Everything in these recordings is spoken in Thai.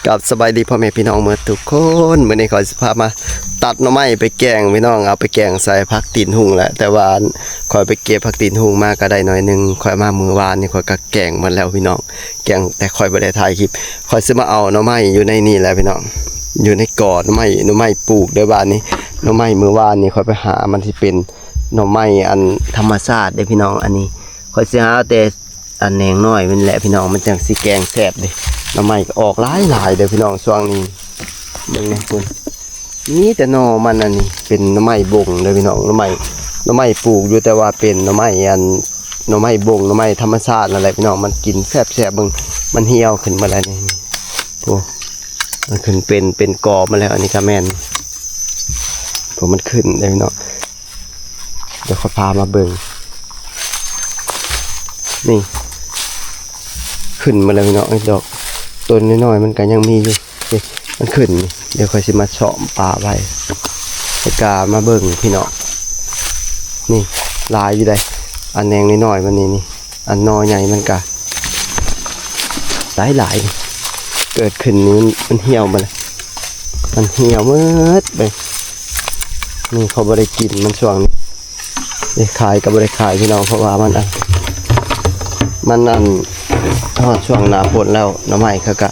กับสบายดีพ่อแม่พี่น้องเมื่อทุกคนเมื่อนี้ขอสิพามาตัดหน่อไม้ไปแกงพี่น้องเอาไปแกงใส่ผักตีนหุ่งแหละแต่ว่าคอยไปเก็บผักตีนหุ่งมาก็ได้หน่อยนึงคอยมามื้อวานนี่คอยก็แกงหมดแล้วพี่น้องแกงแต่คอยบ่ได้ถ่ายคลิปคอยสิมาเอาหน่อไม้อยู่ในนี่แหละพี่น้องอยู่ในกอหน่อไม้ปลูกเด้อบ้านนี้หน่อไม้มื้อวานนี่คอยไปหามันสิเป็นหน่อไม้อันธรรมชาติเด้พี่น้องอันนี้คอยสิหาแต่อันแหนงน้อยมันแหละพี่น้องมันจังสิแกงแซ่บเด้หน่อไม้ก็ออกหลายเด้อพี่น้องช่วงนี้เบิ่งแน่พุ่นนี่แต่หน่อมันอันนี้เป็นหน่อไม้บงเด้อพี่น้องหน่อไม้ปลูกอยู่แต่ว่าเป็นหน่อไม้อันหน่อไม้บงหน่อไม้ธรรมชาตินั่นแหละพี่น้องมันกินแซ่บเบิ่งมันเหี่ยวขึ้นมาแล้วนี่โอ้มันขึ้นเป็นกอมาแล้วอันนี้ก็แม่นผมมันขึ้นเด้อพี่น้องเดี๋ยวขอพามาเบิ่งนี่ขึ้นมาแล้วพี่น้องไอ้ดอกต้นน้อยๆมันก็ยังมีอยู่นี่มันขึ้นเดี๋ยวค่อยสิมาเฉาะป่าไว้ให้กามาเบิ่งพี่น้องนี่ลายอยู่ได้อันแนงน้อยๆมันนี่อันนอใหญ่มันก็หลายเกิดขึ้นนี้มันเหี่ยวมาเลยมันเหี่ยวหมดเลยนี่เขาบ่ได้กินมันช่วงนี้ได้ขายก็บ่ได้ขายพี่น้องเพราะว่ามันทอดช่วงหน้าฝนแล้วหน่อไม้เขาก็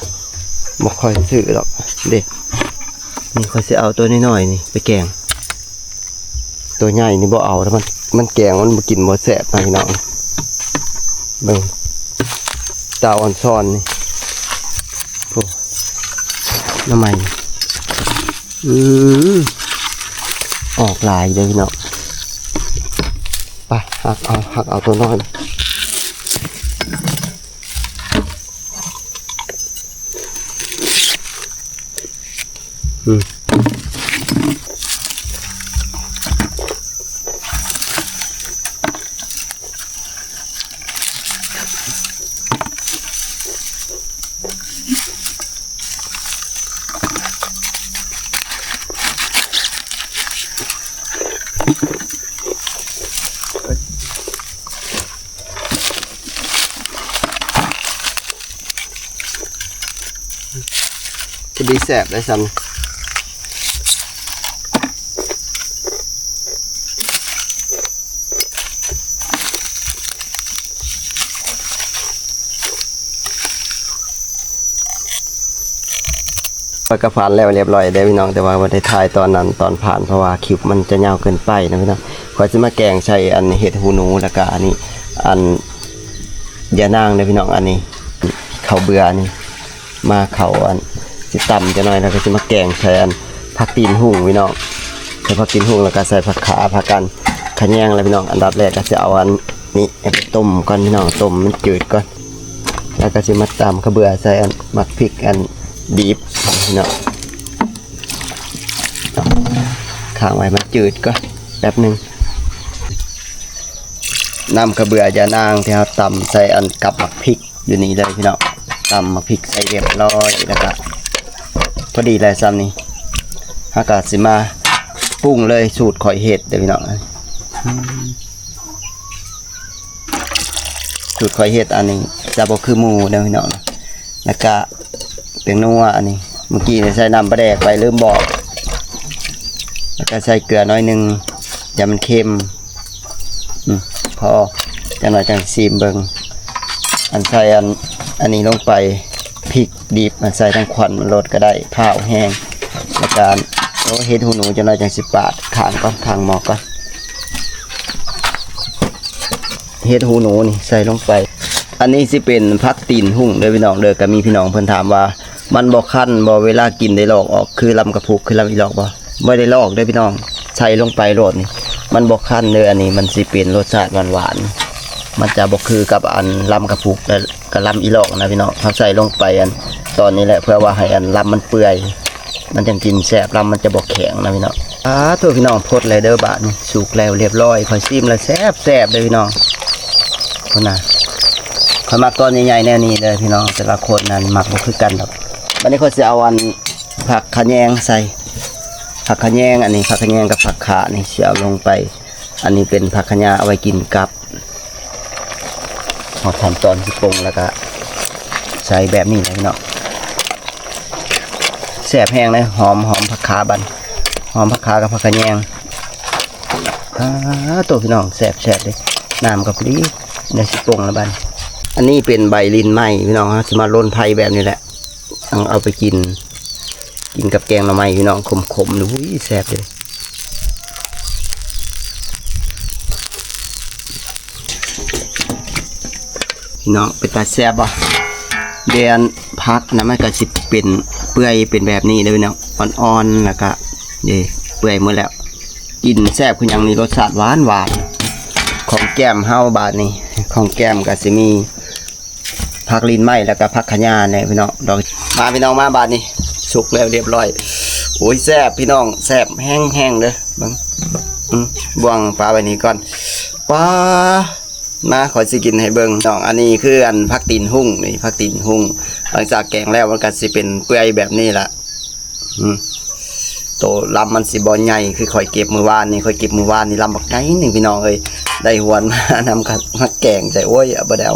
บ่ค่อยซื้อหรอกเด็กนี่เขาสิเอาตัวน้อยๆนี่ไปแกงตัวใหญ่นี่บ่เอาแล้วมันแกงมันบ่กินบ่แซ่บพี่น้องเบิ่งตาอ่อนซ้อนนี่โอ้หน่อไม้ออกลายเด้อพี่น้องไปหักเอาตัวน้อยจะดีแสบได้ซ้ำก็ผ่านแล้วเรียบร้อยได้พี่น้องแต่ว่าวันได้ถ่ายตอนนั้นตอนผ่านเพราะว่าคลิปมันจะยาวเกินไปนะพี่น้องขอจะมาแกงใส่อันเห็ดหูหนูแล้วก็อันนี้อันยานางนะพี่น้องอันนี้เขาเบื่อนี่มาเขาอันสิต่ำจะหน่อยแล้วก็จะมาแกงใส่อันผักตีนหุ่งพี่น้องใส่ผักตีนหุ่งแล้วก็ใส่ผักขาผักกันขะแยงอะไรพี่น้องอันดับแรกก็จะเอาอันนี้ไปต้มก่อนพี่น้องต้มมันจืดก่อนแล้วก็จะมาตำข้าวเบื่อใส่อันมักพริกอันดีบพี่น้องข้างไว้มันจืดก่อนแป๊บนึงน้ำข้าวเบื่อยานางที่เราตำใส่อันกับมักพริกอยู่นี่เลยพี่น้องตำมักพริกใส่เรียบร้อยแล้วก็พอดีเลยซ้ำนี่อากาศสิมาปรุงเลยสูตรข่อยเห็ดเดี๋ยวพี่น้องสูตรข่อยเห็ดอันนี้จะบอกคือหมูเดี๋ยวพี่น้องแล้วก็เป็นนัวอันนี้เมื่อกี้ใส่น้ำปลาแดกไปลืมบอกแล้วก็ใส่เกลือน้อยนึงอย่ามันเค็มพอจังหน่อยจังซีมเบิงอันใส่อันนี้ลงไปพริกดิบมันใส่ทั้งควันมันลดก็ได้ข้าวแห้งแล้วก็เห็ดหูหนูจังหน่อยจัง10 บาทขางก็ทางหมอกก็เห็ดหูหนูนี่ใส่ลงไปอันนี้สิเป็นผักตีนหุ่งเด้อพี่น้องเด้อก็มีพี่น้องเพิ่นถามว่ามันบ่คั้นบ่เวลากินได้ลอกออกคือลำกระพุกคือลำอีหลอกบ่ได้ลอกเด้อพี่น้องใส่ลงไปโลดนี่มันบ่คั้นเด้ออันนี้มันสิเป็นรสชาติหวานมันจะบ่คือกับอันลำกระพุกและกับลำอีหลอกนะพี่น้องเขาใส่ลงไปอันตอนนี้แหละเพื่อว่าให้อันลำมันเปื่อยมันจังกินแซ่บลำมันจะบ่แข็งนะพี่น้องตัวพี่น้องพดเลยเด้อบาดนี่สุกแล้วเรียบร้อยค่อยซิมแล้วแซ่บเด้อพี่น้องพุ่นน่ะขมักตอนใหญ่ๆแนวนี้เลยพี่น้องแต่ละคนนั้นหมักบ่คือกันดอกวันนี้เขาจะเอาอันผักขะแยงใส่ผักขะแยงอันนี้ผักขะแยงกับผักขานี่เอาลงไปอันนี้เป็นผักขะยาเอาไว้กินกับทำตอนที่ปรุงแล้วก็ใส่แบบนี้เลยพี่น้อง แซ่บแห้งเลยหอมผักขาบันหอมผักขากับผักกระแยงตัวพี่น้องแซ่บเลยน้ำกับพริกในสิปงละบันอันนี้เป็นใบลินไหมพี่น้องฮะจะมาล่นไผ่แบบนี้แหละเอาไปกินกับแกงหน่อไม้พี่น้องขมๆดูแซ่บเลยพี่น้องเป็นตาแซ่บบ่เดือนพักนะมันก็สิเป็นเปื่อยเป็นแบบนี้เลยพี่น้องอ่อนๆแล้วก็เปื่อยหมดแล้วกินแซ่บคืออย่างนี้รสชาติหวานของแก้มเฮาบาดนี้ของแก้มก็สิมีผักลิ้นไหมแล้วก็ผักขะยาเนี่ยพี่น้องดอกมาพี่น้องมาบาดนี้สุกแล้วเรียบร้อยโอ้ยแซ่บพี่น้องแซ่บแห้งๆเลยบังบ่วงปลาไว้นี้ก่อนปลามาขอสิกินให้เบิ่งน้องอันนี้คืออันผักตีนหุ่งนี่ผักตีนหุ่งหลังจากแกงแล้วมันก็สิเป็นเปื่อยแบบนี้ละโตลำมันสิบอลใหญ่คือคอยเก็บมือวานนี่ลำบักไงหนึ่งพี่น้องเอ้ยได้หวนมานำกันมาแกงใจโอ้ยเอาบ่ได้เอา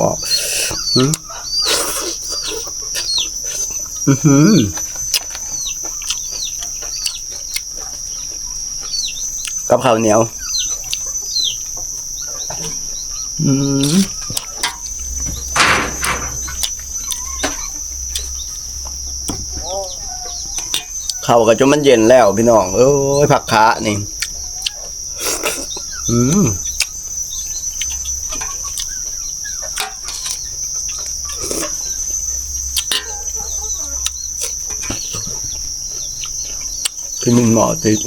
กับข้าวเหนียวเข้ากับจนมันเย็นแล้วพี่น้องเอ้ยผักขานี่พี่มึงหมอติด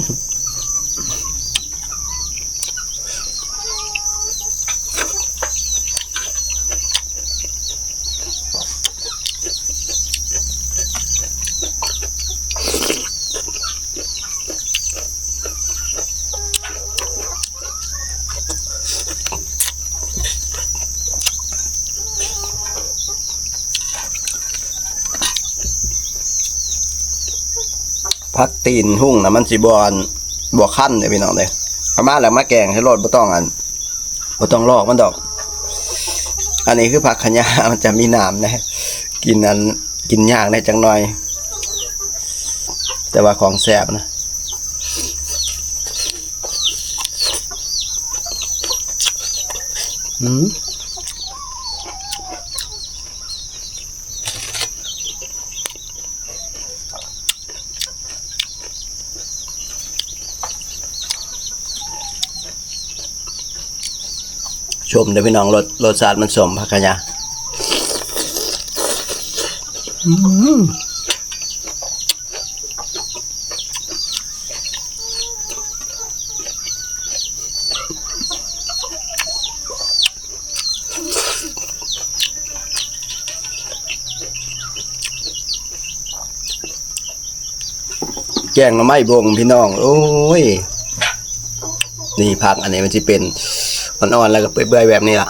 พักตีนหุ่งนะมันสิบ่ขั้นเลยพี่น้องเลยเอามาแล้วมาแกงให้รสบ่ต้องลอกมันดอกอันนี้คือผักขะยามันจะมีน้ำนะกินยากได้จังหน่อยแต่ว่าของแซ่บนะชมเดี๋ยวพี่น้องรสชาติมันสมผักกะยาแกงหน่อไม้บงพี่น้องโอ้ยนี่ผักอันนี้มันจะเป็นอ่อนๆแล้วก็เปื่อยๆแบบนี้ล่ะ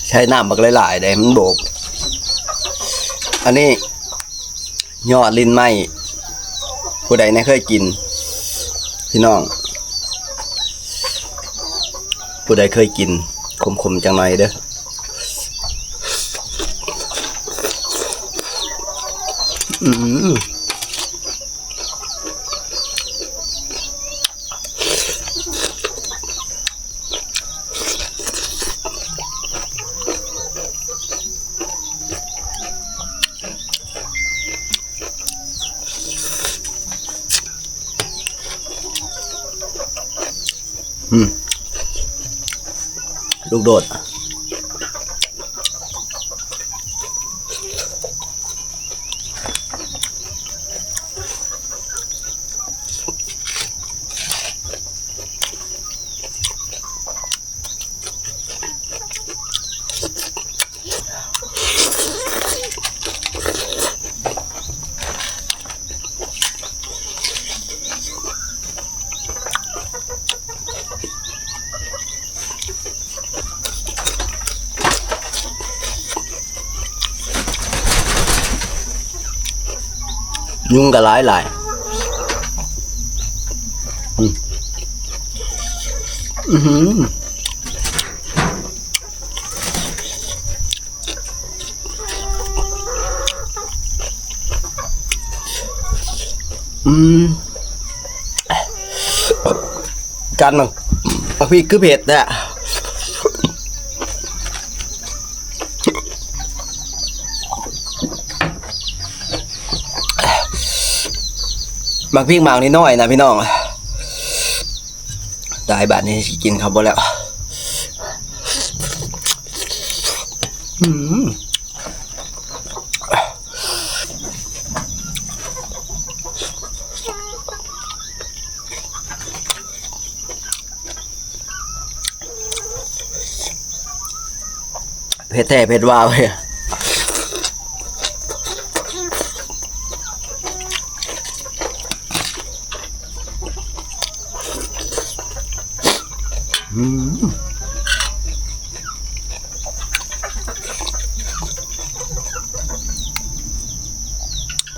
ใช้น้ำบักหลายๆได้มันโบกอันนี้ยอดลิ้นไหมผู้ใดไม่เคยกินพี่น้องผู้ใดเคยกินขมๆจังหน่อยเด้อลูกโดดยุงก็หลาย อือหือกันมั้งพี่คือเผ็ดแหละมักพริกหมากนิดหน่อยนะพี่น้องตายบาดนี้กินเขาบ่แล้วเผ็ดแท้เผ็ดว้าวเลย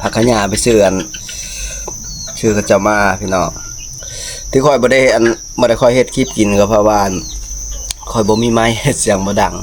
ผักขะหญ้าไปซื้อชื่อก็จะมาพี่น้องที่คอยบ่ได้คอยเฮ็ดคลิปกินก็เพราะว่าคอยบ่มีไม้เฮ็ดเสียงบ่ดัง